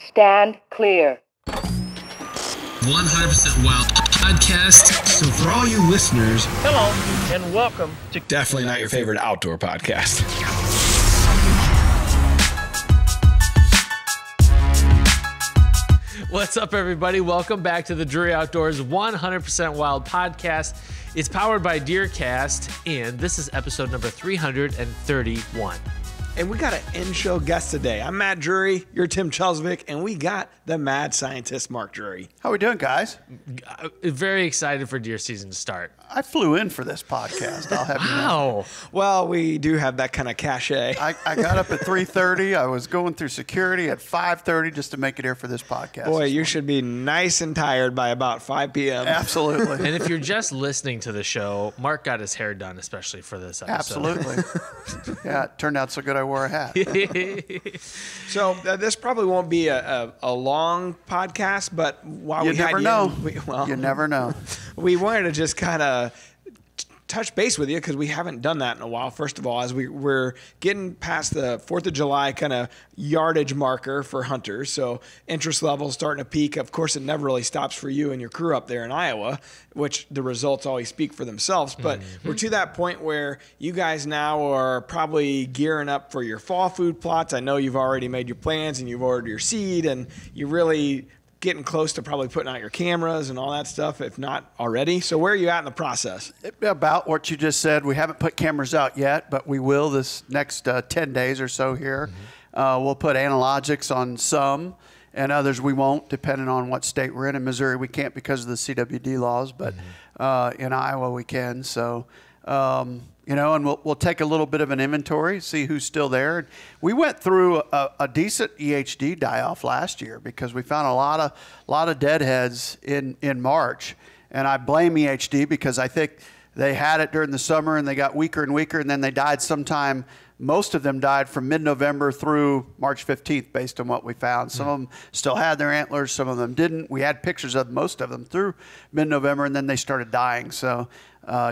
Stand clear. 100% Wild Podcast. So for all you listeners, hello and welcome to definitely not your favorite outdoor podcast. What's up, everybody? Welcome back to the Drury Outdoors 100% Wild Podcast. It's powered by DeerCast, and this is episode number 331. And we got an in-show guest today. I'm Matt Drury, you're Tim Chelsvik, and we got the mad scientist, Mark Drury. How we doing, guys? Very excited for deer season to start. I flew in for this podcast. I'll have you know. Well, we do have that kind of cachet. I got up at 3:30. I was going through security at 5:30 just to make it here for this podcast. Boy, you should be nice and tired by about 5 p.m. Absolutely. And if you're just listening to the show, Mark got his hair done especially for this episode. Absolutely. Yeah, it turned out so good I wore a hat. So this probably won't be a long podcast, but while You we never had know. You You never know. We wanted to just kind of touch base with you because we haven't done that in a while. First of all, as we're getting past the 4th of July kind of yardage marker for hunters, so interest levels starting to peak. Of course, it never really stops for you and your crew up there in Iowa, which the results always speak for themselves. But we're to that point where you guys now are probably gearing up for your fall food plots. I know you've already made your plans and you've ordered your seed, and you're really getting close to probably putting out your cameras and all that stuff, if not already. So where are you at in the process? About what you just said. We haven't put cameras out yet, but we will this next 10 days or so here. We'll put analogics on some, and others we won't, depending on what state we're in. In Missouri, we can't because of the CWD laws, but in Iowa we can. So, you know, and we'll take a little bit of an inventory, see who's still there. We went through a decent EHD die-off last year because we found a lot of deadheads in March, and I blame EHD because I think they had it during the summer and they got weaker and weaker, and then they died sometime. Most of them died from mid-November through March 15th based on what we found. Some of them still had their antlers, some of them didn't. We had pictures of most of them through mid-November, and then they started dying. So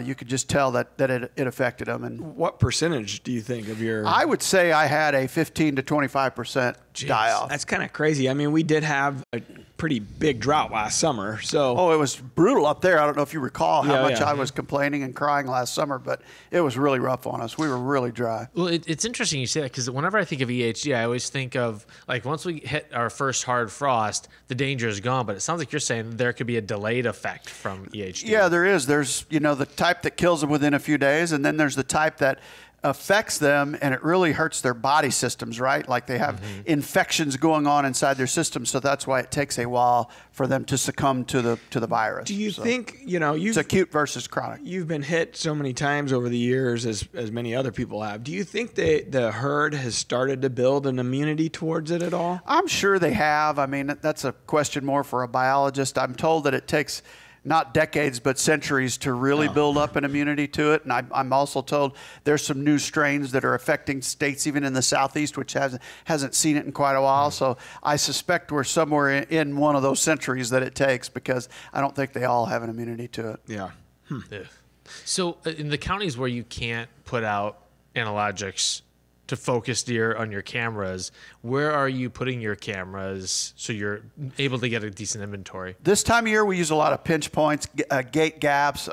you could just tell that it affected them. And What percentage do you think of your... I would say I had a 15 to 25% die-off. That's kind of crazy. I mean, we did have a pretty big drought last summer, so... Oh, it was brutal up there. I don't know if you recall how much yeah. I was complaining and crying last summer, but it was really rough on us. We were really dry. Well, it's interesting you say that because whenever I think of EHD, I always think of, like, once we hit our first hard frost, the danger is gone. But it sounds like you're saying there could be a delayed effect from EHD. Yeah, there is. There's, you know, the type that kills them within a few days, and then there's the type that affects them and it really hurts their body systems, right? Like they have infections going on inside their system, so that's why it takes a while for them to succumb to the virus. Do you think, you know, it's acute versus chronic? You've been hit so many times over the years as many other people have. Do you think the herd has started to build an immunity towards it at all? I'm sure they have. I mean, that's a question more for a biologist. I'm told that it takes not decades, but centuries to really build up an immunity to it. And I'm also told there's some new strains that are affecting states even in the Southeast, which hasn't seen it in quite a while. So I suspect we're somewhere in one of those centuries that it takes, because I don't think they all have an immunity to it. Yeah. Yeah. So in the counties where you can't put out analogics to focus deer on your cameras, where are you putting your cameras so you're able to get a decent inventory? This time of year, we use a lot of pinch points, gate gaps,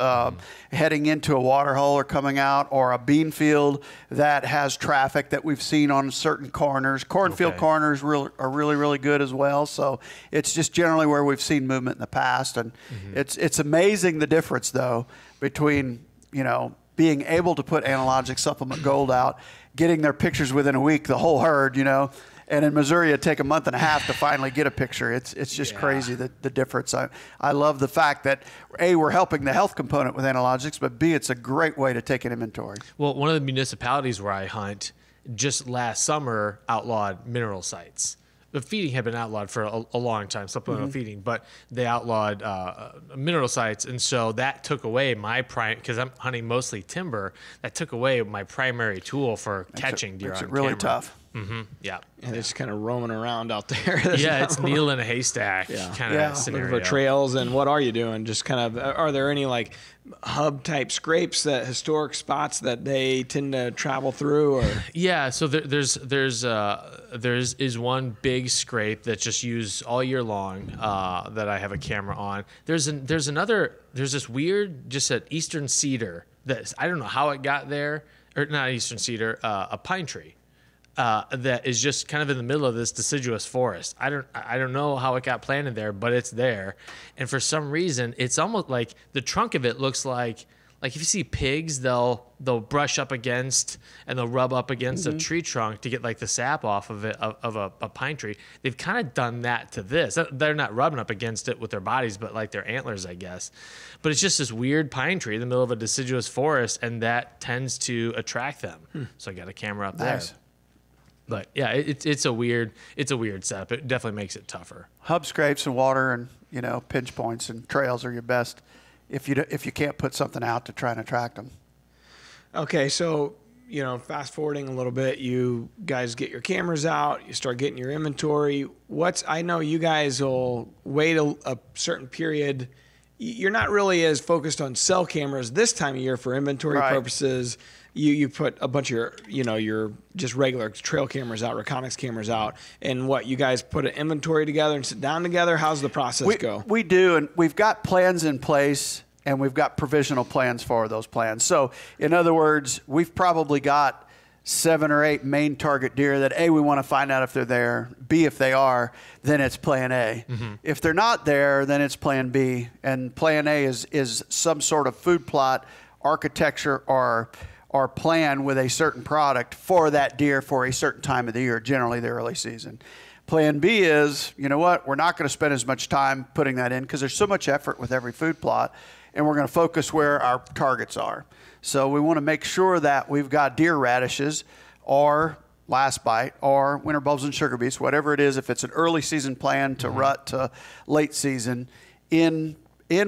heading into a water hole or coming out, or a bean field that has traffic that we've seen on certain corners. Cornfield corners are really, really good as well. So it's just generally where we've seen movement in the past. And it's amazing the difference, though, between, you know, being able to put analogic supplement gold out, getting their pictures within a week, the whole herd, you know, and in Missouri it'd take a month and a half to finally get a picture. It's just crazy, the difference. I love the fact that A, we're helping the health component with analogics, but B, it's a great way to take an inventory. Well, one of the municipalities where I hunt just last summer outlawed mineral sites. The feeding had been outlawed for a long time, supplemental feeding, but they outlawed mineral sites. And so that took away my because I'm hunting mostly timber, that took away my primary tool for catching deer on camera. It's really tough. Yeah. And it's kind of roaming around out there. Yeah, it's needle in a haystack kind of scenario. Looking for trails, and what are you doing? Just kind of, are there any like hub type scrapes, that historic spots that they tend to travel through? Or Yeah, so there's one big scrape that's just used all year long that I have a camera on. There's this weird, just an eastern cedar that I don't know how it got there, or not eastern cedar, a pine tree. That is just kind of in the middle of this deciduous forest. I don't know how it got planted there, but it's there. And for some reason, it's almost like the trunk of it looks like if you see pigs, they'll brush up against and they'll rub up against a tree trunk to get like the sap off of it, of a pine tree. They've kind of done that to this. They're not rubbing up against it with their bodies, but like their antlers, I guess. But it's just this weird pine tree in the middle of a deciduous forest, and that tends to attract them. So I got a camera up there. But yeah, it's a weird setup. It definitely makes it tougher. Hub scrapes and water and pinch points and trails are your best if you can't put something out to try and attract them. Okay, so fast forwarding a little bit, you guys get your cameras out, you start getting your inventory. I know you guys will wait a certain period. You're not really as focused on cell cameras this time of year for inventory purposes. You put a bunch of your just regular trail cameras out, Reconyx cameras out, and you guys put an inventory together and sit down together? How's the process go? We do, and we've got plans in place, and we've got provisional plans for those plans. So in other words, we've probably got 7 or 8 main target deer that A, we want to find out if they're there, B, if they are, then it's plan A. If they're not there, then it's plan B, and plan A is some sort of food plot, architecture, or plan with a certain product for that deer for a certain time of the year, generally the early season. Plan B is, we're not going to spend as much time putting that in because there's so much effort with every food plot, and we're going to focus where our targets are. So we want to make sure that we've got deer radishes or last bite or winter bulbs and sugar beets, whatever it is, if it's an early season plan to rut to late season, in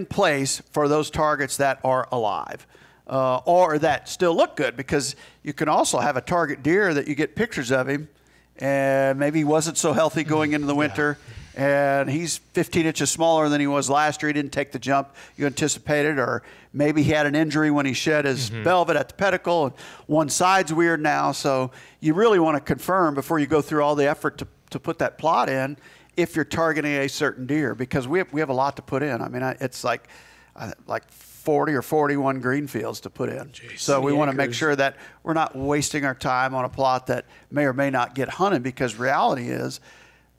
place for those targets that are alive. Or that still look good, because you can also have a target deer that you get pictures of him and maybe he wasn't so healthy going into the winter, and he's 15 inches smaller than he was last year. He didn't take the jump you anticipated, or maybe he had an injury when he shed his velvet at the pedicle and one side's weird now. So you really want to confirm before you go through all the effort to put that plot in if you're targeting a certain deer, because we have a lot to put in. I mean, it's like 40 or 41 green fields to put in. So we want to make sure that we're not wasting our time on a plot that may or may not get hunted, because reality is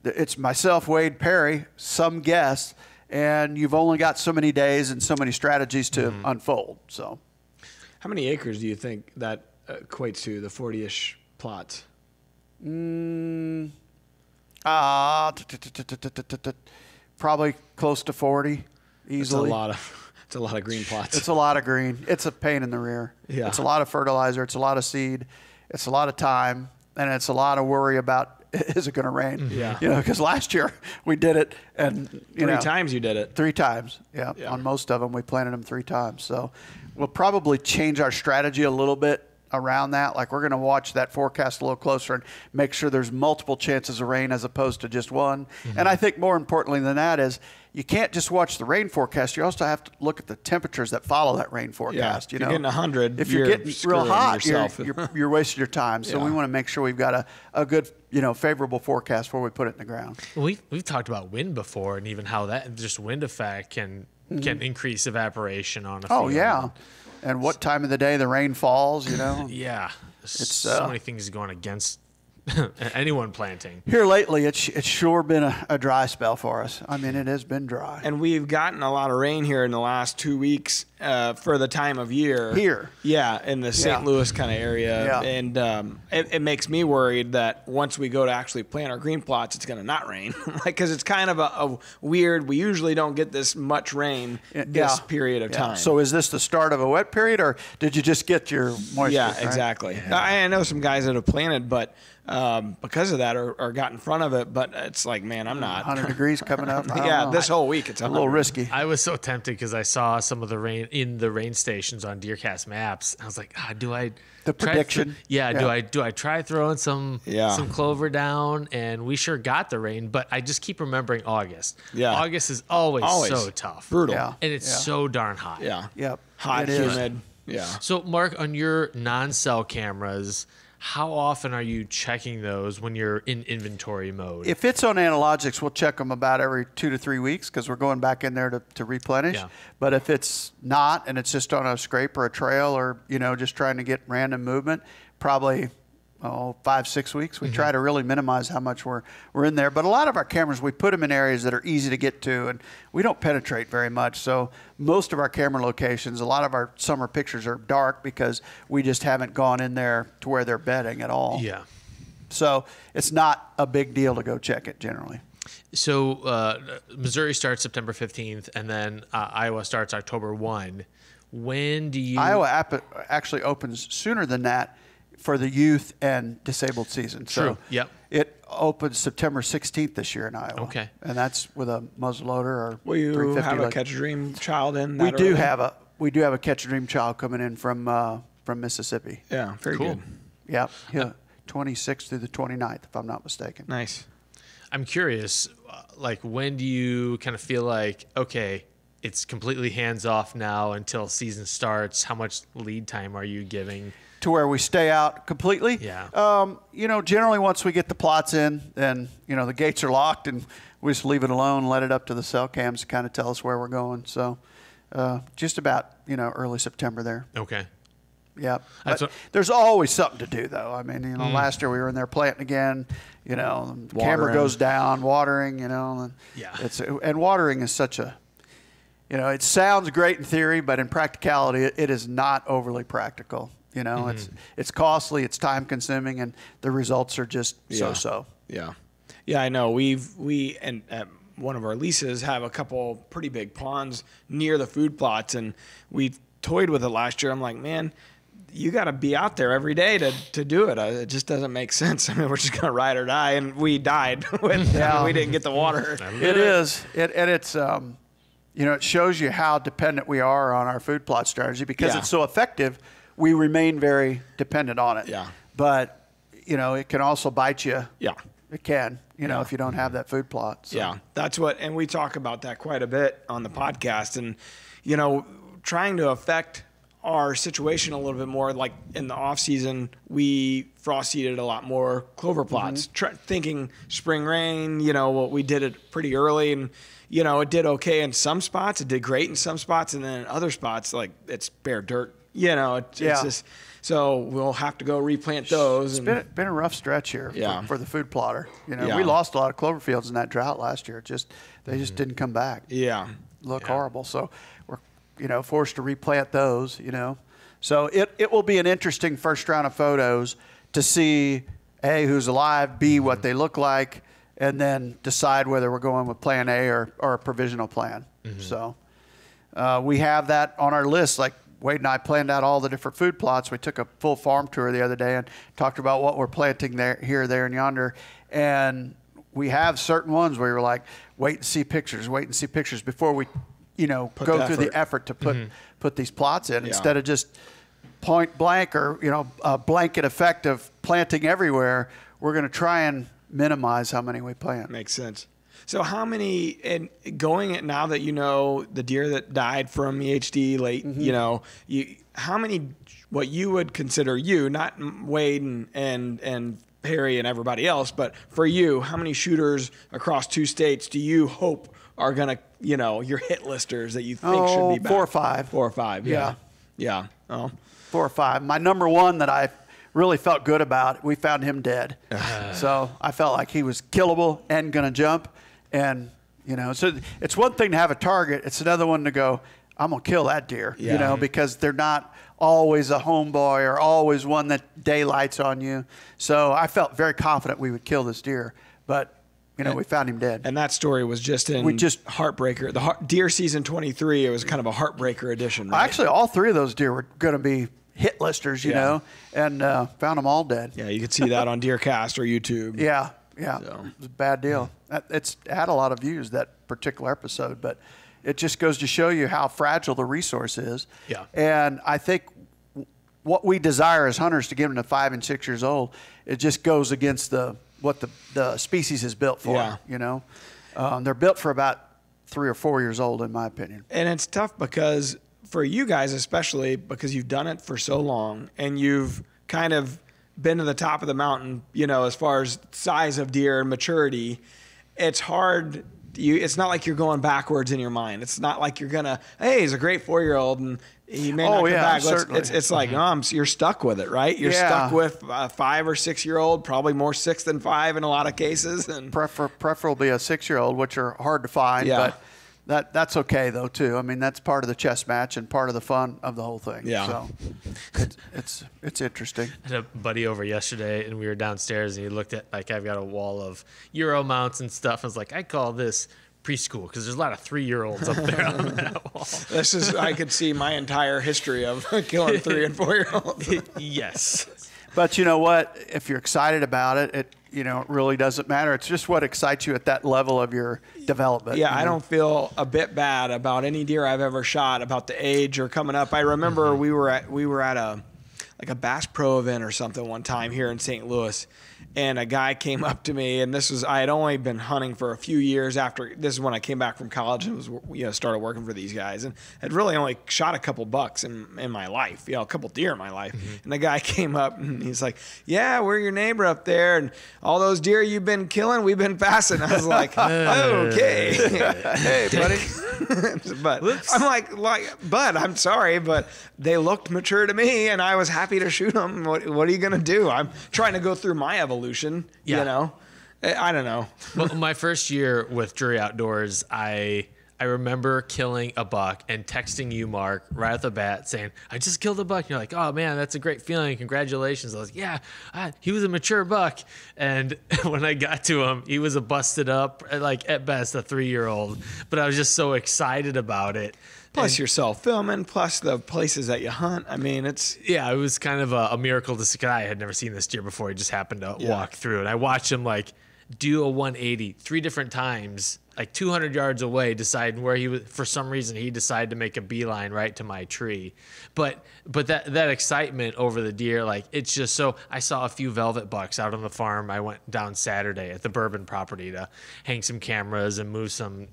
it's myself, Wade, Perry, some guests, and you've only got so many days and so many strategies to unfold. So how many acres do you think that equates to, the 40-ish plots? Probably close to 40 easily. It's a lot of green plots. It's a lot of green. It's a pain in the rear. Yeah. It's a lot of fertilizer. It's a lot of seed. It's a lot of time. And it's a lot of worry about, is it going to rain? Yeah. Because last year we did it. And 3 times you did it. 3 times. Yeah. On most of them, we planted them 3 times. So we'll probably change our strategy a little bit around that. Like, we're going to watch that forecast a little closer and make sure there's multiple chances of rain as opposed to just one. And I think more importantly than that is, you can't just watch the rain forecast. You also have to look at the temperatures that follow that rain forecast. If you're getting 100, if you're getting real hot, you're wasting your time. So we want to make sure we've got a good, favorable forecast before we put it in the ground. We've talked about wind before, and even how that just wind effect can increase evaporation on a field. Oh yeah, and what time of the day the rain falls. Yeah, it's so many things going against anyone planting. Here lately, it's sure been a dry spell for us. I mean, it has been dry. And we've gotten a lot of rain here in the last 2 weeks for the time of year. Here. Yeah, in the St. Louis kind of area. Yeah. And it makes me worried that once we go to actually plant our green plots, it's going to not rain. Because it's kind of a weird, we usually don't get this much rain this period of time. So is this the start of a wet period, or did you just get your moisture? Yeah, right? Exactly. Yeah. I know some guys that have planted, but because of that, or got in front of it. But it's like, man, I'm not. 100 degrees coming up. This whole week it's a little risky. I was so tempted because I saw some of the rain in the rain stations on DeerCast maps. I was like, do I The prediction? do I try throwing some clover down? And we sure got the rain, but I just keep remembering August. Yeah. August is always so tough. Brutal. Yeah. And it's so darn hot. Yeah. Yep. Hot, It is. humid. Yeah. So, Mark, on your non-cell cameras, how often are you checking those when you're in inventory mode? If it's on analogics, we'll check them about every 2 to 3 weeks because we're going back in there to replenish. Yeah. But if it's not and it's just on a scrape or a trail or, just trying to get random movement, probably 5, 6 weeks. We try to really minimize how much we're in there. But a lot of our cameras, we put them in areas that are easy to get to, and we don't penetrate very much. So most of our camera locations, a lot of our summer pictures are dark because we just haven't gone in there to where they're bedding at all. Yeah. So it's not a big deal to go check it generally. So Missouri starts September 15th, and then Iowa starts October 1. When do you... Iowa actually opens sooner than that for the youth and disabled season. So True. Yep. It opens September 16th this year in Iowa. Okay. And that's with a muzzleloader or Will you 350 have a like- Catch a Dream child in? We that do early? have a Catch a Dream child coming in from Mississippi. Yeah, very Cool. good. Yep. Yeah. 26th through the 29th, if I'm not mistaken. Nice. I'm curious, when do you kind of feel like, okay, it's completely hands off now until season starts? How much lead time are you giving? To where we stay out completely? Yeah. Generally once we get the plots in, then, the gates are locked and we just leave it alone, let it up to the cell cams to kind of tell us where we're going. So just about, early September there. Okay. Yeah. That's But there's always something to do, though. I mean, last year we were in there planting again. The camera goes down, watering. And Yeah. And watering is such a, it sounds great in theory, but in practicality, it is not overly practical. It's costly, it's time consuming, and the results are just so-so. Yeah. Yeah, I know. We at one of our leases have a couple pretty big ponds near the food plots, and we toyed with it last year. I'm like, man, you got to be out there every day to do it. It just doesn't make sense. I mean, we're just going to ride or die, and we died when we didn't get the water. It is. It shows you how dependent we are on our food plot strategy because it's so effective. We remain very dependent on it. Yeah. But, it can also bite you. Yeah. It can, if you don't have that food plot. So. Yeah, that's and we talk about that quite a bit on the podcast, and trying to affect our situation a little bit more. Like in the off season, we frost seeded a lot more clover plots, thinking spring rain. We did it pretty early, and it did okay in some spots. It did great in some spots, and then in other spots, like it's bare dirt. It's just. So we'll have to go replant those. It's been a rough stretch here for the food plotter. We lost a lot of clover fields in that drought last year. They just didn't come back. Yeah. Look horrible. So we're forced to replant those, So it will be an interesting first round of photos to see A, who's alive, B, what they look like, and then decide whether we're going with plan A or a provisional plan. So we have that on our list. Like Wade and I planned out all the different food plots. We took a full farm tour the other day and talked about what we're planting there, here, there, and yonder. And we have certain ones where you're like, wait and see pictures before we, go through the effort to put these plots in instead of just point blank or, a blanket effect of planting everywhere. We're going to try and minimize how many we plant. Makes sense. So how many, and going it now that the deer that died from EHD late, how many, what you would consider not Wade and Perry and everybody else, but for you, how many shooters across 2 states do you hope are going to, your hit listers that you think should be back? 4 or 5. 4 or 5, yeah. Yeah. Oh. 4 or 5. My number one that I really felt good about, we found him dead. So I felt like he was killable and going to jump. And, so it's one thing to have a target. It's another one to go, I'm going to kill that deer, because they're not always a homeboy or always one that daylights on you. So I felt very confident we would kill this deer. But, we found him dead. And that story was just in Heartbreaker. Deer season 23, it was kind of a Heartbreaker edition, right? Actually, all 3 of those deer were going to be hit listers, and found them all dead. Yeah, you could see that on DeerCast or YouTube. Yeah. So. It was a bad deal. It had a lot of views, that particular episode, but it just goes to show you how fragile the resource is. Yeah. And I think what we desire as hunters to give them to 5 and 6 years old, it just goes against what the species is built for. Yeah. You know, they're built for about 3 or 4 years old, in my opinion. And it's tough because for you guys, especially because you've done it for so long and you've kind of been to the top of the mountain, you know, as far as size of deer and maturity, it's hard. It's not like you're going backwards in your mind. It's not like you're gonna, hey, he's a great 4-year-old and he may not come back. Certainly. It's like, no, you're stuck with it, right? You're stuck with a 5 or 6-year-old, probably more 6 than 5 in a lot of cases. And preferably a 6-year-old, which are hard to find. Yeah. But that's okay though too. I mean, that's part of the chess match and part of the fun of the whole thing. Yeah. So it's interesting. I had a buddy over yesterday, and we were downstairs, and he looked at, like, I've got a wall of Euro mounts and stuff. I was like, I call this preschool because there's a lot of 3-year-olds up there on that wall. I could see my entire history of killing 3 and 4-year-olds. Yes. But you know what? If you're excited about it, it really doesn't matter. It's just what excites you at that level of your development. Yeah, I don't feel a bit bad about any deer I've ever shot about the age or coming up. I remember we were at a Bass Pro event or something one time here in St. Louis, and a guy came up to me, and I had only been hunting for a few years after. This is when I came back from college and started working for these guys, and had really only shot a couple bucks in my life, a couple deer in my life. And the guy came up and he's like, "Yeah, we're your neighbor up there, and all those deer you've been killing, we've been passing." I was like, "Okay, hey, buddy." But I'm like, "Bud, I'm sorry, but they looked mature to me, and I was happy to shoot them. What are you gonna do? I'm trying to go through my evolution." Yeah. You know, I don't know. Well, my first year with Drury Outdoors, I remember killing a buck and texting you, Mark, right off the bat saying, I just killed a buck. And you're like, oh, man, that's a great feeling. Congratulations. I was like, yeah, he was a mature buck. And when I got to him, he was a busted up, like at best, a 3-year-old. But I was just so excited about it. Plus yourself filming, plus the places that you hunt. I mean, it's... Yeah, it was kind of a miracle to see. I had never seen this deer before. He just happened to walk through. And I watched him like do a 180 3 different times, like 200 yards away, deciding where he was. For some reason, he decided to make a beeline right to my tree. But that excitement over the deer, like, it's just so. I saw a few velvet bucks out on the farm. I went down Saturday at the Bourbon property to hang some cameras and move some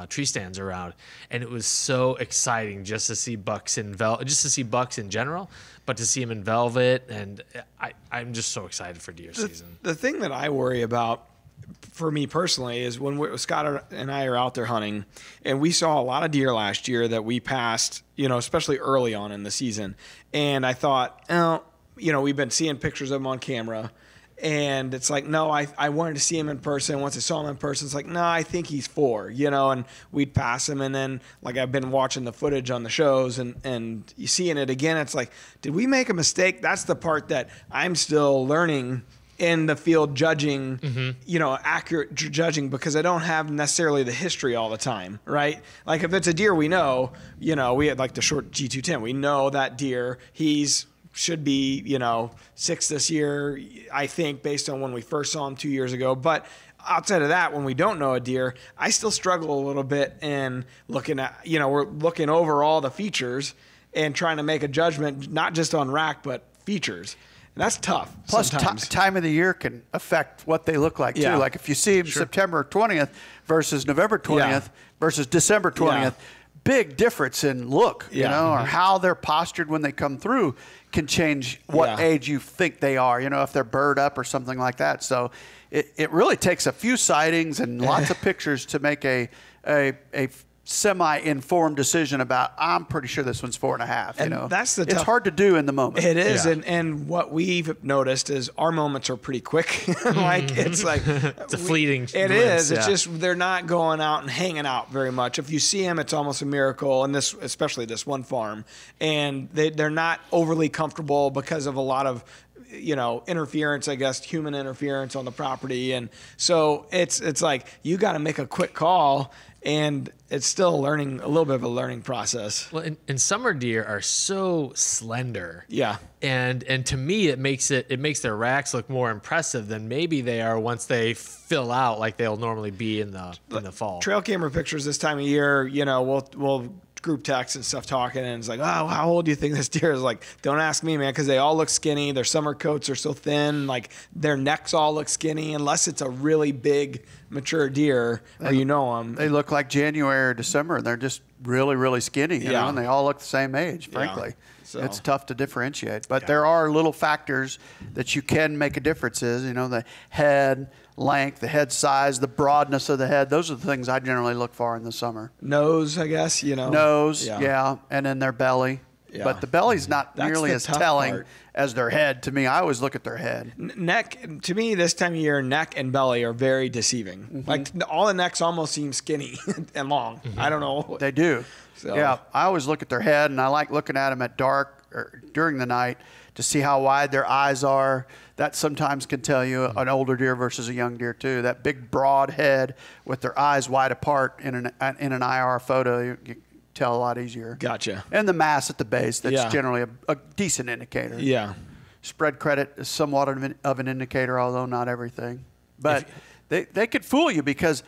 tree stands around, and it was so exciting just to see bucks in bucks in general, but to see them in velvet, and I'm just so excited for deer season. The thing that I worry about, for me personally, is when Scott and I are out there hunting, and we saw a lot of deer last year that we passed, especially early on in the season. And I thought, we've been seeing pictures of them on camera, and it's like, no, I wanted to see him in person. Once I saw him in person, it's like, no, I think he's 4, and we'd pass him. And then, like, I've been watching the footage on the shows and you seeing it again. It's like, did we make a mistake? That's the part that I'm still learning in the field judging, accurate judging, because I don't have necessarily the history all the time, right? Like, if it's a deer we know, we had like the short G210. We know that deer, should be, 6 this year, I think, based on when we first saw him 2 years ago. But outside of that, when we don't know a deer, I still struggle a little bit in looking at, we're looking over all the features and trying to make a judgment, not just on rack, but features. And that's tough. Plus, time of the year can affect what they look like, too. Yeah. Like, if you see them September 20th versus November 20th versus December 20th, big difference in look, or how they're postured when they come through can change what age you think they are, if they're bird up or something like that. So it really takes a few sightings and lots of pictures to make a semi-informed decision about, I'm pretty sure this one's 4.5. And that's it's hard to do in the moment. It is, and what we've noticed is our moments are pretty quick. It's a fleeting. It is. It's just they're not going out and hanging out very much. If you see them, it's almost a miracle. And especially this one farm, and they're not overly comfortable because of a lot of interference, I guess, human interference on the property. And so it's like you got to make a quick call, and it's still a little bit of a learning process. Well, and summer deer are so slender. Yeah. And to me, it makes their racks look more impressive than maybe they are once they fill out like they'll normally be in the fall. Trail camera pictures this time of year, we'll group text and stuff talking, and it's like, oh, how old do you think this deer is? Like, don't ask me, man, because they all look skinny. Their summer coats are so thin, like their necks all look skinny, unless it's a really big mature deer or them. They look like January or December, and they're just really, really skinny, you know, and they all look the same age, frankly. Yeah. So. It's tough to differentiate. But there are little factors that you can make a difference in, the head length, the head size, the broadness of the head. Those are the things I generally look for in the summer. Nose, I guess, Nose, yeah, and then their belly. Yeah. But the belly's not nearly as telling as their head. To me, I always look at their head. Neck, to me, this time of year, neck and belly are very deceiving. Mm-hmm. Like, all the necks almost seem skinny and long. Mm-hmm. I don't know. They do. So. Yeah, I always look at their head, and I like looking at them at dark or during the night to see how wide their eyes are. That sometimes can tell you an older deer versus a young deer too. That big broad head with their eyes wide apart in an IR photo, you tell a lot easier. Gotcha. And the mass at the base, that's generally a decent indicator. Yeah. Spread credit is somewhat of an indicator, although not everything. But they could fool you because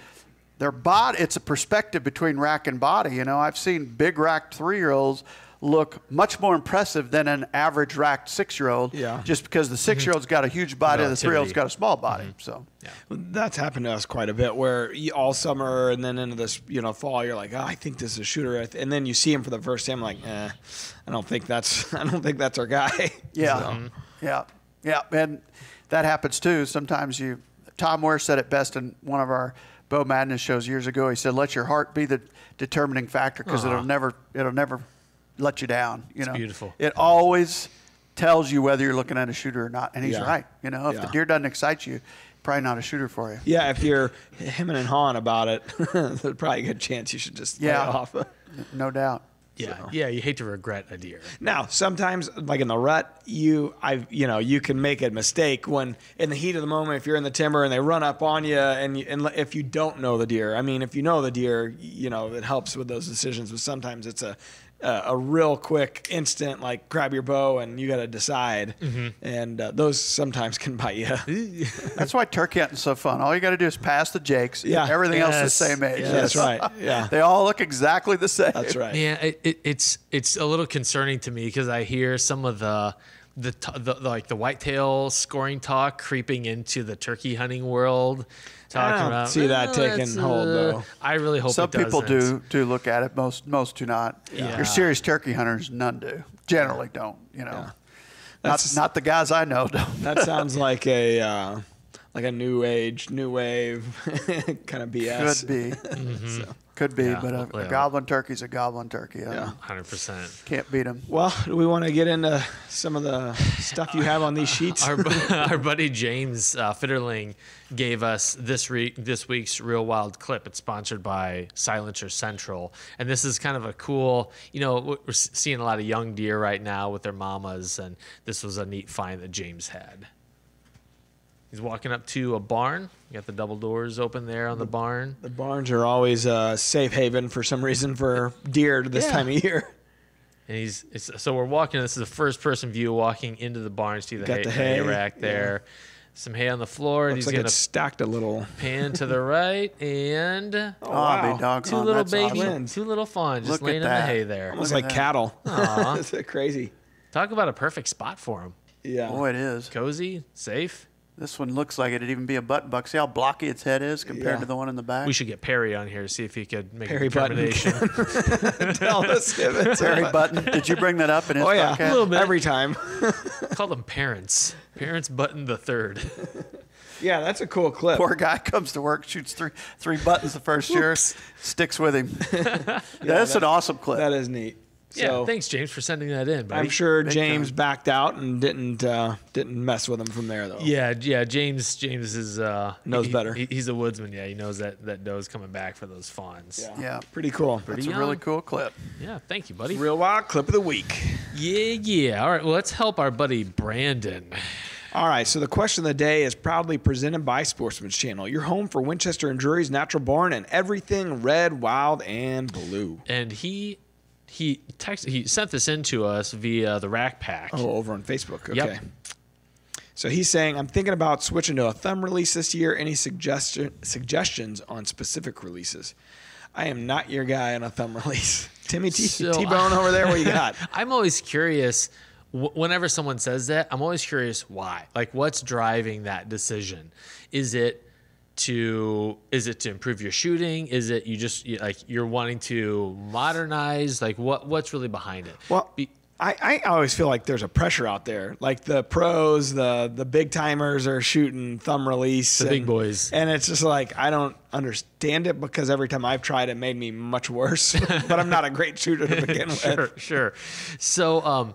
their body, it's a perspective between rack and body. I've seen big racked 3-year-olds look much more impressive than an average racked 6-year-old. Yeah. Just because the 6-year-old's got a huge body, the 3-year-old's got a small body. Mm-hmm. So yeah. Well, that's happened to us quite a bit. Where all summer and then into this fall, you're like, oh, I think this is a shooter, and then you see him for the first time, like, I don't think that's our guy. Yeah. So. Yeah, and that happens too. Sometimes Tom Ware said it best in one of our Bow Madness shows years ago. He said, "Let your heart be the determining factor, because it'll never let you down." It's beautiful. It always tells you whether you're looking at a shooter or not, and he's right. If the deer doesn't excite you, probably not a shooter for you. Yeah, if you're hemming and hawing about it, there's probably a good chance you should just lay off. No doubt. Yeah, so. Yeah, you hate to regret a deer. Now, sometimes, like in the rut, you can make a mistake when in the heat of the moment, if you're in the timber and they run up on you, and if you don't know the deer. I mean, if you know the deer, it helps with those decisions. But sometimes it's a real quick instant, like grab your bow and you got to decide. Mm-hmm. And those sometimes can bite you. That's why turkey hunting's so fun. All you got to do is pass the jakes. Yeah. Everything else is the same age. Yeah, that's right. Yeah. They all look exactly the same. That's right. Yeah. It's a little concerning to me because I hear some of the whitetail scoring talk creeping into the turkey hunting world. I don't see that taking hold, though. I really hope some it doesn't. people do look at it. Most do not. Yeah. Your serious turkey hunters, none do. Generally don't. Yeah. Not the guys I know don't. That sounds like a new wave kind of BS. Could be. Mm-hmm. So. Could be, but a goblin turkey's a goblin turkey. Yeah, 100%. Can't beat them. Well, do we want to get into some of the stuff you have on these sheets? Our buddy James Fitterling gave us this week's Real Wild clip. It's sponsored by Silencer Central, and this is kind of a cool. We're seeing a lot of young deer right now with their mamas, and this was a neat find that James had. He's walking up to a barn. You got the double doors open there on the barn. The barns are always a safe haven for some reason for deer this time of year. And so we're walking. This is a first-person view walking into the barn. See the hay rack there. Yeah. Some hay on the floor. Looks like it's stacked a little. Pan to the right, and wow. Two little baby, two little fawns just laying in the hay there. Almost like cattle. That's crazy. Talk about a perfect spot for them. Yeah. Boy, it is. Cozy, safe. This one looks like it'd even be a button buck. See how blocky its head is compared to the one in the back? We should get Perry on here to see if he could make a determination. Tell us if it's Perry Button. Did you bring that up in his podcast? A little bit. Every time. Call them parents. Parents Button the Third. Yeah, that's a cool clip. Poor guy comes to work, shoots three buttons the first year, sticks with him. That's an awesome clip. That is neat. So thanks, James, for sending that in, buddy. I'm sure Big James time. backed out and didn't mess with him from there though. Yeah. James is Knows better. He's a woodsman. Yeah, he knows that doe's coming back for those fawns. Yeah. Pretty cool. That's a young. really cool clip. Yeah, thank you, buddy. Real wild clip of the week. Yeah. All right, well, let's help our buddy Brandon. All right, so the question of the day is proudly presented by Sportsman's Channel, your home for Winchester and Drury's natural born and everything red, wild, and blue. And he sent this in to us via the Rack Pack. Oh, over on Facebook. Okay. Yep. So he's saying, I'm thinking about switching to a thumb release this year. Any suggestions on specific releases? I am not your guy on a thumb release. Timmy T-Bone over there, what you got? I'm always curious. Whenever someone says that, I'm always curious why. Like, what's driving that decision? Is it to improve your shooting? Is it you're wanting to modernize? Like, what's really behind it? Well, I always feel like there's a pressure out there. Like the pros, the big timers are shooting thumb release. The big boys. And it's just like, I don't understand it because every time I've tried it made me much worse. But I'm not a great shooter to begin with. Sure. So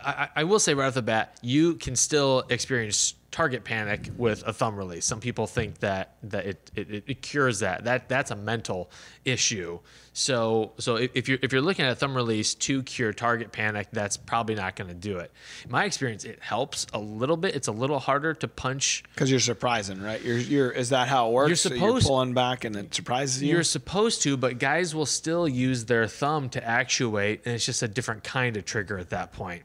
I will say right off the bat, you can still experience target panic with a thumb release. Some people think that it cures that. That's a mental issue. So if you're looking at a thumb release to cure target panic, that's probably not going to do it. In my experience, it helps a little bit. It's a little harder to punch because you're surprising, right? Is that how it works? You're So supposed you're pulling back and it surprises you. You're supposed to, but guys will still use their thumb to actuate, and it's just a different kind of trigger at that point.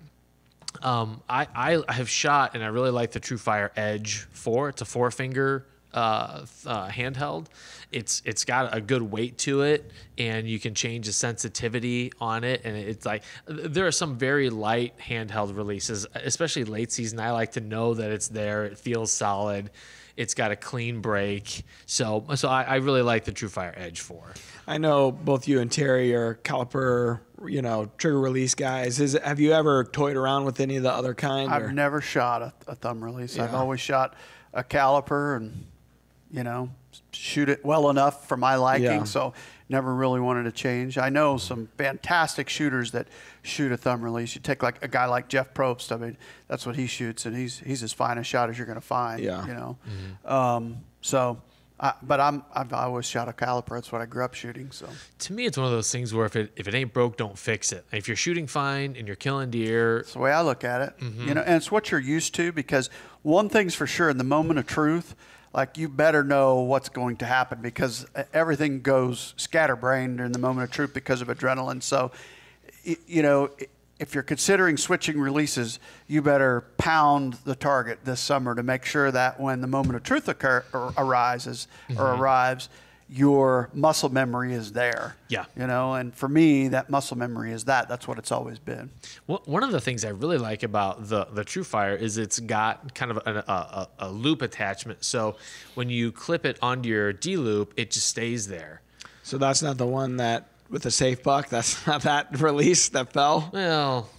I have shot, and I really like the TrueFire Edge 4. It's a 4-finger handheld. It's got a good weight to it, and you can change the sensitivity on it. And it's like there are some very light handheld releases, especially late season. I like to know that it's there. It feels solid. It's got a clean break. So I really like the TrueFire Edge 4. I know both you and Terry are caliper, trigger release guys. Have you ever toyed around with any of the other kind? I've never shot a thumb release. Yeah. I've always shot a caliper and, shoot it well enough for my liking. Yeah. So never really wanted to change. I know some fantastic shooters that shoot a thumb release. You take like a guy like Jeff Probst. I mean, that's what he shoots, and he's as fine a shot as you're going to find. Yeah. But I've always shot a caliper. That's what I grew up shooting. So To me, it's one of those things where if it ain't broke, don't fix it. If you're shooting fine and you're killing deer, that's the way I look at it. And it's what you're used to, because one thing's for sure, in the moment of truth, like, you better know what's going to happen, because everything goes scatterbrained in the moment of truth because of adrenaline. So, if you're considering switching releases, you better pound the target this summer to make sure that when the moment of truth arrives, your muscle memory is there. Yeah. And for me, that muscle memory is that's what it's always been. Well, one of the things I really like about the TrueFire is it's got kind of a loop attachment. So when you clip it onto your D-loop, it just stays there. So that's not the one that with the safe buck? That's not that release that fell? Well,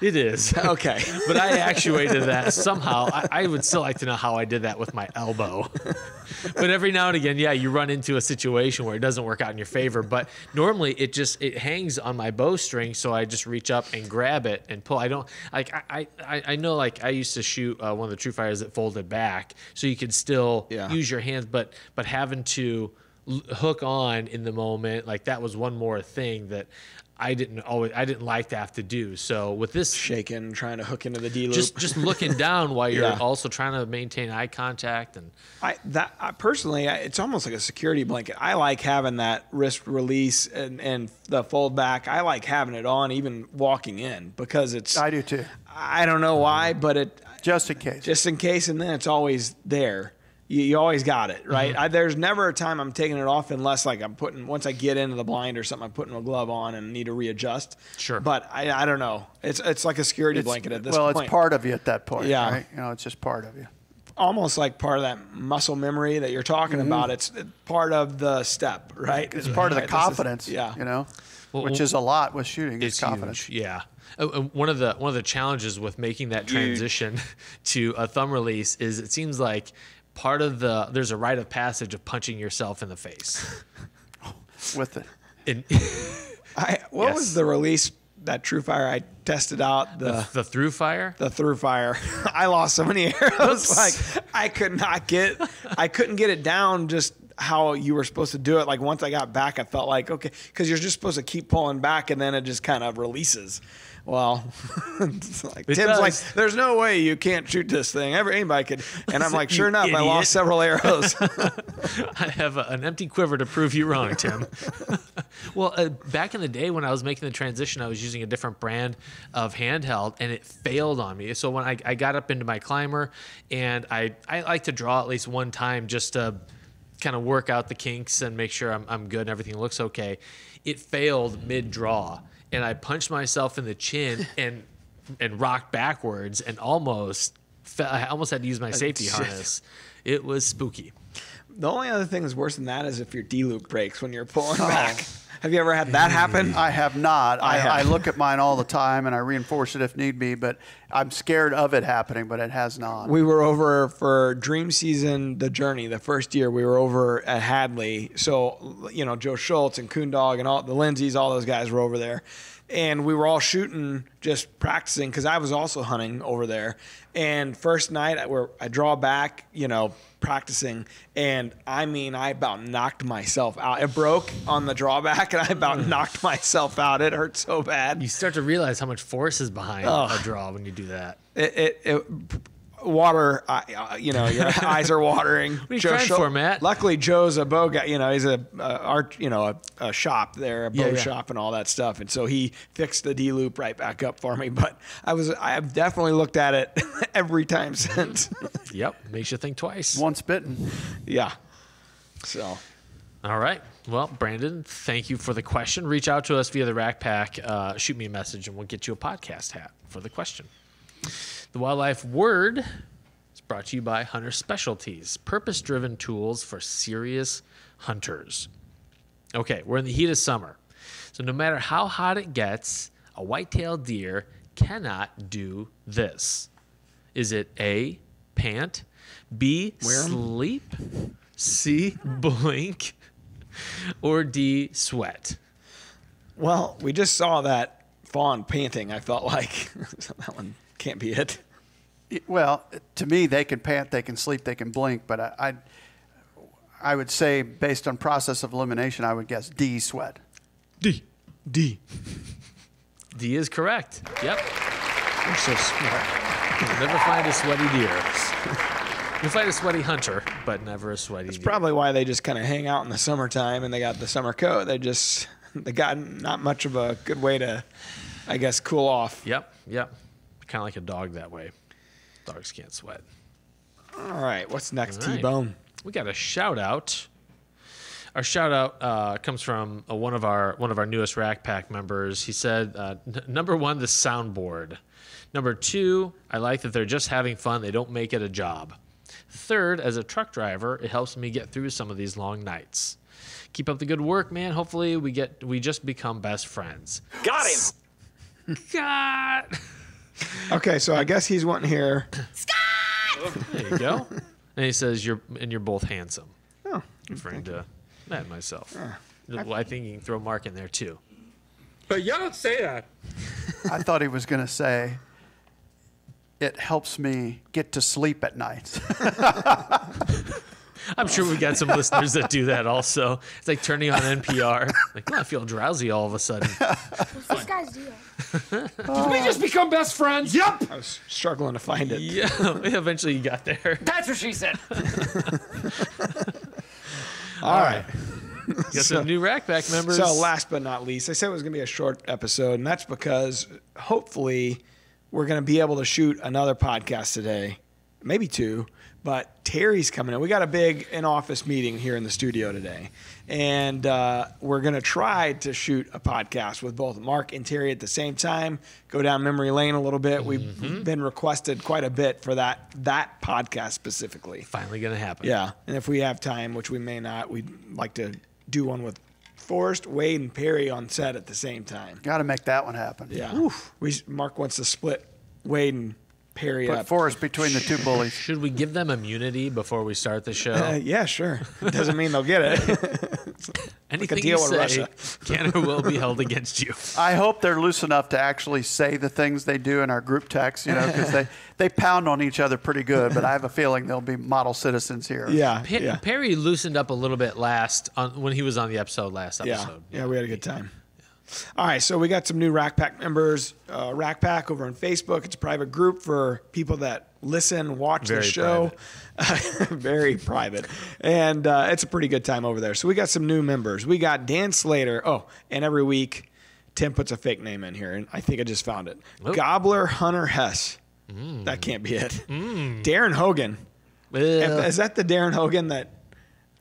it is. Okay. But I actuated that somehow. I would still like to know how I did that with my elbow. But every now and again, you run into a situation where it doesn't work out in your favor. But normally it hangs on my bowstring, so I just reach up and grab it and pull. I don't like I know, like, I used to shoot one of the TrueFires that folded back, so you could still use your hands, but having to hook on in the moment, like, that was one more thing that I didn't like to have to do. So with this, shaking, trying to hook into the D loop, just looking down while you're also trying to maintain eye contact, and personally, it's almost like a security blanket. I like having that wrist release and the fold back. I like having it on even walking in, because it's. I do too. I don't know why, but just in case, and then it's always there. You always got it, right? Mm-hmm. There's never a time I'm taking it off unless, like, once I get into the blind or something, I'm putting a glove on and need to readjust. Sure. But I don't know. It's like a security blanket at this point. Well, it's part of you at that point. Yeah. Right? It's just part of you. Almost like part of that muscle memory that you're talking about. It's part of the step, right? It's part of the confidence. Well, which is a lot with shooting. It's confidence. huge. Yeah. One of the challenges with making that transition to a thumb release is it seems like there's a rite of passage of punching yourself in the face. With it. What Yes. was the release, that True Fire I tested out? The through fire? The Through Fire. I lost so many arrows. Like I couldn't get it down just how you were supposed to do it. Like once I got back, I felt like, okay, because you're just supposed to keep pulling back and then it just kind of releases. Well, it's like, Tim's does. like, there's no way you can't shoot this thing. Anybody could. And I'm like, sure You enough, I idiot. lost several arrows. I have an empty quiver to prove you wrong, Tim. Well, back in the day when I was making the transition, I was using a different brand of handheld, and it failed on me. So when I got up into my climber, and I like to draw at least one time just to kind of work out the kinks and make sure I'm good and everything looks okay. It failed mid-draw, and I punched myself in the chin and rocked backwards and almost I almost had to use my safety harness. It was spooky. The only other thing that's worse than that is if your D-loop breaks when you're pulling back. Have you ever had that happen? I have not. I have. I look at mine all the time, and I reinforce it if need be, but I'm scared of it happening, but it has not. We were over for Dream Season, The Journey, the first year. We were over at Hadley. So, you know, Joe Schultz and Coondog and all the Lindsays, all those guys were over there. And we were all shooting, just practicing, because I was also hunting over there. And first night, I draw back, you know, practicing, and I mean, I about knocked myself out. It broke on the drawback, and I about knocked myself out. It hurt so bad. You start to realize how much force is behind a draw when you do that. Water, you know, your eyes are watering. What are you crying for, Matt? Luckily, Joe's a bow guy. You know, he's a shop there, a bow Yeah. shop and all that stuff. And so he fixed the D loop right back up for me. But I've definitely looked at it every time since. Yep, makes you think twice. Once bitten. Yeah. So. All right. Well, Brandon, thank you for the question. Reach out to us via the Rack Pack. Shoot me a message, and we'll get you a podcast hat for the question. The Wildlife Word is brought to you by Hunter Specialties, purpose-driven tools for serious hunters. Okay, we're in the heat of summer. So no matter how hot it gets, a white-tailed deer cannot do this. Is it A, pant, B, sleep, C, blink, or D, sweat? Well, we just saw that fawn panting. I felt like that one can't be it. Well, to me, they can pant, they can sleep, they can blink, but I would say, based on process of elimination, I would guess D, sweat. D. D is correct. Yep. You're so smart. You'll never find a sweaty deer. You'll find a sweaty hunter, but never a sweaty deer. Probably why they just kind of hang out in the summertime and they got the summer coat. They got not much of a good way to, I guess, cool off. Yep. Kind of like a dog that way. Dogs can't sweat. All right, what's next, All right. T-Bone? We got a shout out. Our shout out comes from one of our newest Rack Pack members. He said, number one, the soundboard. Number two, I like that they're just having fun. They don't make it a job. Third, as a truck driver, it helps me get through some of these long nights. Keep up the good work, man. Hopefully we just become best friends. Got him. God. Okay, so I guess he's wanting here. There you go. And he says you're both handsome. Oh, Referring to Matt and myself. Well, I think you can throw Mark in there too. But you don't say that. I thought he was going to say, it helps me get to sleep at night. I'm sure we got some listeners that do that also. It's like turning on NPR. Like, oh, I feel drowsy all of a sudden. What's this guy's deal? Did we just become best friends? Yep. I was struggling to find it. Yeah, eventually you got there. That's what she said. All right. Got some new Rack Pack members. So last but not least, I said it was going to be a short episode, and that's because hopefully we're going to be able to shoot another podcast today, maybe two, but Terry's coming in. We got a big in-office meeting here in the studio today, and we're going to try to shoot a podcast with both Mark and Terry at the same time, go down memory lane a little bit. We've been requested quite a bit for that podcast specifically. Finally going to happen. Yeah, and if we have time, which we may not, we'd like to do one with Forrest, Wade, and Perry on set at the same time. Got to make that one happen. Yeah. Mark wants to split Wade and Perry Put up. Forrest between the two bullies. Should we give them immunity before we start the show? Yeah, sure. Doesn't mean they'll get it. Anything deal you with say Russia. can or will be held against you. I hope they're loose enough to actually say the things they do in our group text, because they pound on each other pretty good, but I have a feeling they'll be model citizens here. Yeah. Perry loosened up a little bit when he was on the last episode. Yeah, we had a good time. All right, so we got some new Rack Pack members. Rack Pack over on Facebook. It's a private group for people that listen, watch the show. Very private. And it's a pretty good time over there. So we got some new members. We got Dan Slater. Oh, and every week, Tim puts a fake name in here, and I think I just found it. Oop. Gobbler Hunter Hess. That can't be it. Darren Hogan. Is that the Darren Hogan that...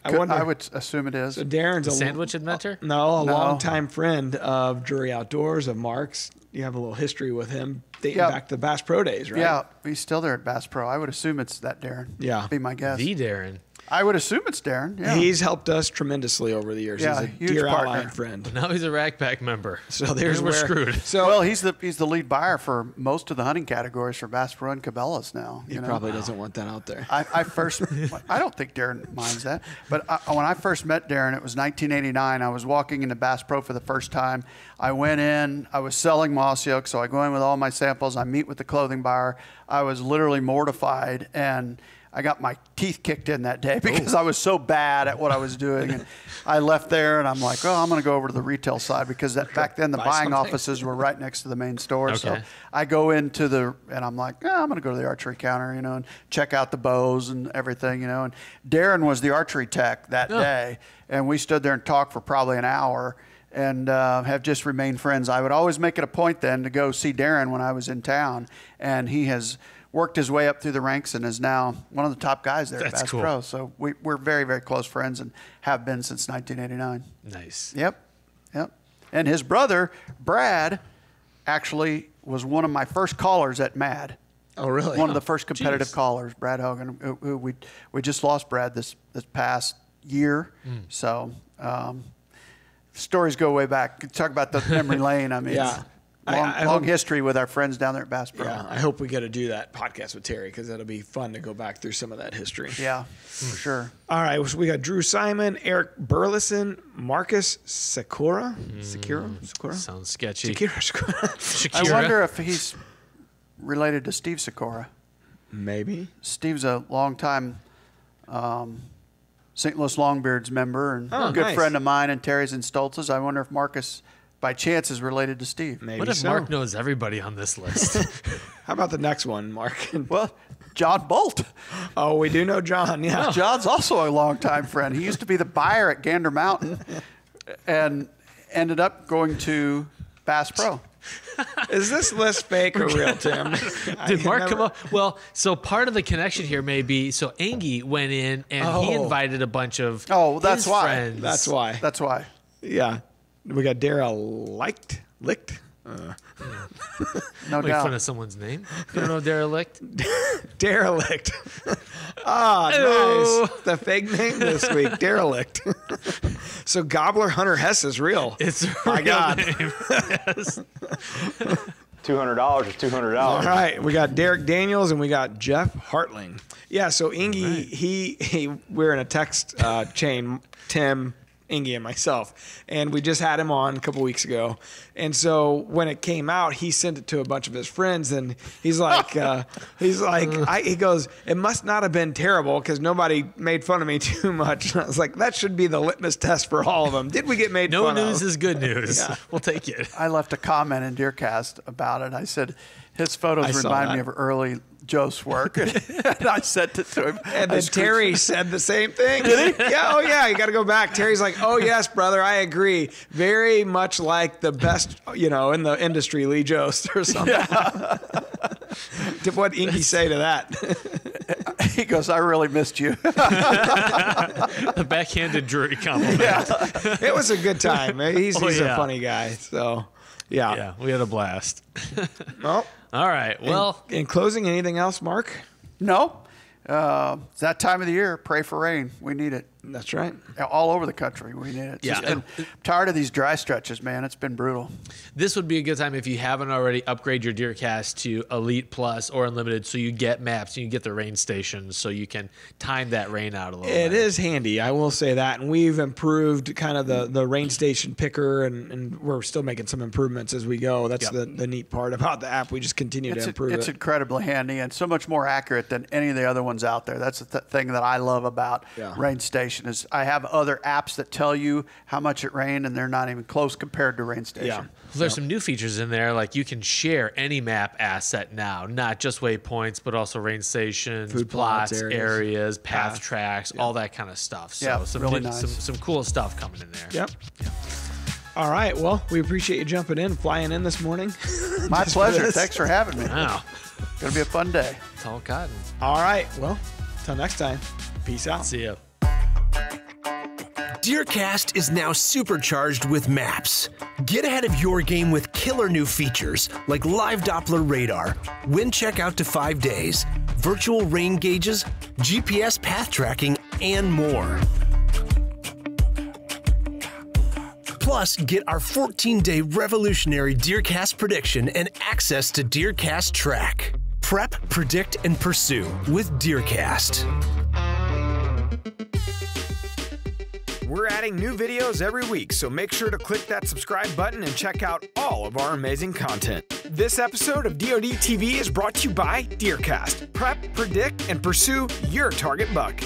I would assume it is. So Darren's the sandwich inventor? No, longtime friend of Drury Outdoors, of Mark's. You have a little history with him dating back to the Bass Pro days, right? Yeah, he's still there at Bass Pro. I would assume it's that Darren. Yeah. Be my guess. The Darren. I would assume it's Darren. Yeah. He's helped us tremendously over the years. Yeah, he's a huge dear partner. ally friend. Now he's a Rack Pack member. So there's we're screwed. So well, he's the lead buyer for most of the hunting categories for Bass Pro and Cabela's now. he probably doesn't want that out there. I don't think Darren minds that. But when I first met Darren, it was 1989. I was walking into Bass Pro for the first time. I went in. I was selling moss yoke, so I go in with all my samples. I meet with the clothing buyer. I was literally mortified, and I got my teeth kicked in that day because I was so bad at what I was doing. And I left there, and I'm like, I'm going to go over to the retail side because back then the buying offices were right next to the main store. Okay. So I go into and I'm like, I'm going to go to the archery counter, and check out the bows and everything, And Darren was the archery tech that day, and we stood there and talked for probably an hour. And have just remained friends. I would always make it a point then to go see Darren when I was in town, and he has worked his way up through the ranks and is now one of the top guys there at Bass Pro. So we're very, very close friends and have been since 1989. Nice. Yep. And his brother, Brad, actually was one of my first callers at MAD. Oh, really? One of the first competitive callers, Brad Hogan. Who we just lost Brad this past year. So stories go way back. Talk about the memory lane. I mean, long history with our friends down there at Bass Pro. Yeah, I hope we get to do that podcast with Terry because that'll be fun to go back through some of that history. Yeah, for sure. All right, so we got Drew Simon, Eric Burleson, Marcus Sakura. Sakura? Sounds sketchy. Shakira. I wonder if he's related to Steve Sikora. Maybe. Steve's a longtime St. Louis Longbeards member and a good friend of mine and Terry's and Stoltz's. I wonder if Marcus, by chance, is related to Steve. Maybe What if Mark knows everybody on this list? How about the next one, Mark? Well, John Bolt. Oh, we do know John, yeah. John's also a longtime friend. He used to be the buyer at Gander Mountain and ended up going to Bass Pro. Is this list fake or real, Tim? Did Mark come up? Well, so part of the connection here may be, so Angie went in and he invited a bunch of that's his why. friends. That's why. That's why. Yeah. We got Licked? No Make doubt. fun of someone's name. You don't know Derelict? Derelict. Nice. The fake name this week, Derelict. So Gobbler Hunter Hess is real. It's My God. name. Yes. $200 is $200. All right, we got Derek Daniels and we got Jeff Hartling. Yeah, so Ingy, we're in a text chain, Tim, Ingy, and myself, and we just had him on a couple weeks ago. And so when it came out, he sent it to a bunch of his friends, and he's like, he goes, it must not have been terrible because nobody made fun of me too much. And I was like, that should be the litmus test for all of them. Did we get made No fun of? news is good news. Yeah. We'll take it. I left a comment in DeerCast about it. I said, his photos saw remind that. me of early Joe's work. And I sent it to him. And then Terry said the same thing. Did he? Yeah. Oh, yeah. You got to go back. Terry's like, oh, yes, brother. I agree. Very much like the best, in the industry, Lee Jost or something. Yeah. What did Ingy say to that? He goes, I really missed you. The backhanded Drury compliment. Yeah. It was a good time. He's a yeah. funny guy. So, yeah. Yeah, we had a blast. Well, All right. Well, in closing, anything else, Mark? No. It's that time of the year. Pray for rain. We need it. That's right. All over the country, we need it. Yeah. And I'm tired of these dry stretches, man. It's been brutal. This would be a good time if you haven't already upgrade your DeerCast to Elite Plus or Unlimited, so you get maps and you get the rain stations, so you can time that rain out a little. It is handy, I will say that, and we've improved kind of the rain station picker, and we're still making some improvements as we go. That's the neat part about the app. We just continue to improve it. It's incredibly handy and so much more accurate than any of the other ones out there. That's the thing that I love about Rain Station is I have other apps that tell you how much it rained, and they're not even close compared to Rain Station. Yeah. Well, there's some new features in there, like you can share any map asset now, not just waypoints, but also rain stations, food plots, plots, areas, path tracks, all that kind of stuff. So some really new, nice. some cool stuff coming in there. Yep. All right. Well, we appreciate you jumping in, flying in this morning. My pleasure. Thanks for having me. Wow. Going to be a fun day. It's all cotton. All right. Well, till next time. Peace out. See ya. DeerCast is now supercharged with maps. Get ahead of your game with killer new features like live Doppler radar, wind check out to 5 days, virtual rain gauges, GPS path tracking, and more. Plus, get our 14-day revolutionary DeerCast prediction and access to DeerCast Track. Prep, predict, and pursue with DeerCast. We're adding new videos every week, so make sure to click that subscribe button and check out all of our amazing content. This episode of DoD TV is brought to you by DeerCast. Prep, predict, and pursue your target buck.